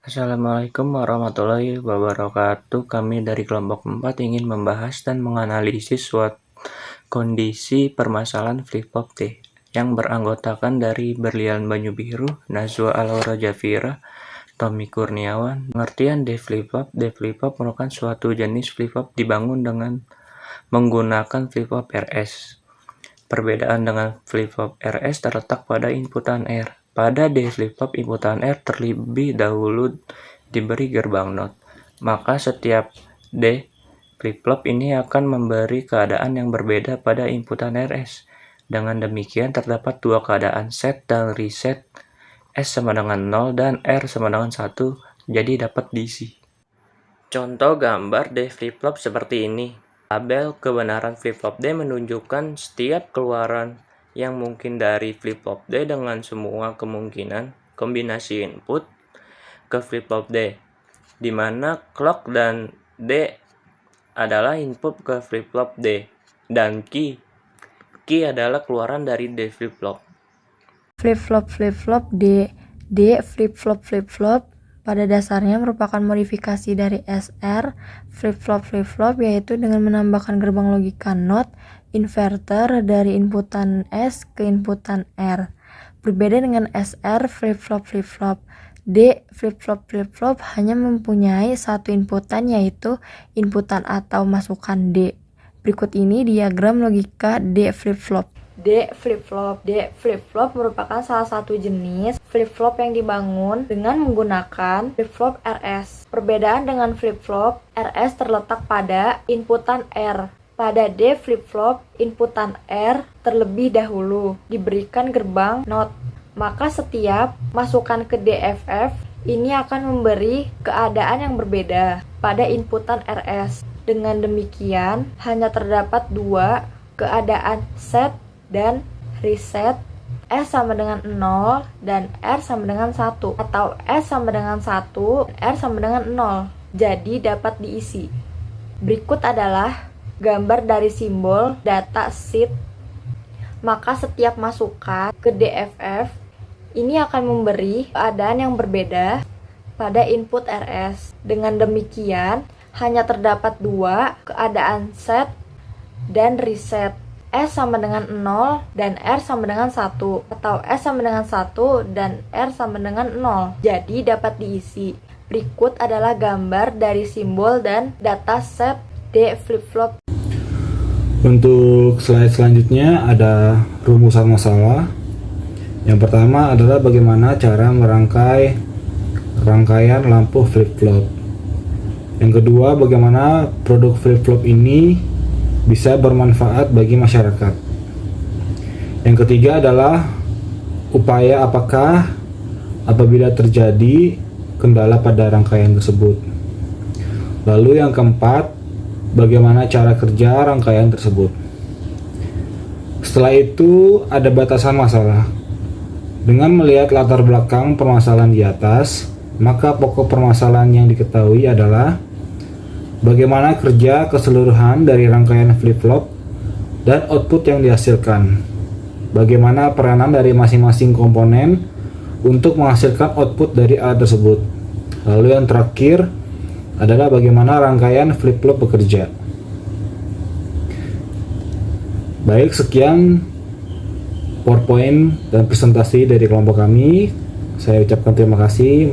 Assalamualaikum warahmatullahi wabarakatuh. Kami dari kelompok 4 ingin membahas dan menganalisis suatu kondisi permasalahan flip-flop T yang beranggotakan dari Berlian Banyu Biru, Najwa Alaura Jafira, Tommy Kurniawan. Pengertian D flip-flop merupakan suatu jenis flip-flop dibangun dengan menggunakan flip-flop RS. Perbedaan dengan flip-flop RS terletak pada inputan R. Pada D flip-flop, inputan R terlebih dahulu diberi gerbang NOT. Maka setiap D flip-flop ini akan memberi keadaan yang berbeda pada inputan RS. Dengan demikian terdapat dua keadaan set dan reset, S sama dengan 0 dan R sama dengan 1, jadi dapat diisi. Contoh gambar D flip-flop seperti ini. Tabel kebenaran flip-flop D menunjukkan setiap keluaran yang mungkin dari flip-flop D dengan semua kemungkinan kombinasi input ke flip-flop D, di mana clock dan D adalah input ke flip-flop D, dan key adalah keluaran dari D flip-flop. Flip-flop D flip-flop pada dasarnya merupakan modifikasi dari SR flip-flop yaitu dengan menambahkan gerbang logika NOT inverter dari inputan S ke inputan R. Berbeda dengan SR flip-flop D flip-flop hanya mempunyai satu inputan yaitu inputan atau masukan D. Berikut ini diagram logika D flip-flop. D flip-flop merupakan salah satu jenis flip-flop yang dibangun dengan menggunakan flip-flop RS. Perbedaan dengan flip-flop RS terletak pada inputan R. Pada D flip-flop, inputan R terlebih dahulu diberikan gerbang NOT. Maka setiap masukan ke DFF ini akan memberi keadaan yang berbeda pada inputan RS. Dengan demikian, hanya terdapat dua keadaan set dan reset, S sama dengan 0 dan R sama dengan 1, atau S sama dengan 1, R sama dengan 0, jadi dapat diisi. Berikut adalah gambar dari simbol data sheet. Maka setiap masukan ke DFF ini akan memberi keadaan yang berbeda pada input RS. Dengan demikian, hanya terdapat dua keadaan set dan reset, S sama dengan 0 dan R sama dengan 1, atau S sama dengan 1 dan R sama dengan 0, jadi dapat diisi. Berikut adalah gambar dari simbol dan data set D flip-flop. Untuk slide selanjutnya ada rumusan masalah. Yang pertama adalah bagaimana cara merangkai rangkaian lampu flip-flop. Yang kedua, bagaimana produk flip-flop ini bisa bermanfaat bagi masyarakat. Yang ketiga adalah upaya apakah apabila terjadi kendala pada rangkaian tersebut. Lalu yang keempat, bagaimana cara kerja rangkaian tersebut. Setelah itu ada batasan masalah. Dengan melihat latar belakang permasalahan di atas, maka pokok permasalahan yang diketahui adalah bagaimana kerja keseluruhan dari rangkaian flip-flop dan output yang dihasilkan. Bagaimana peranan dari masing-masing komponen untuk menghasilkan output dari alat tersebut. Lalu yang terakhir adalah bagaimana rangkaian flip-flop bekerja. Baik, sekian PowerPoint dan presentasi dari kelompok kami. Saya ucapkan terima kasih.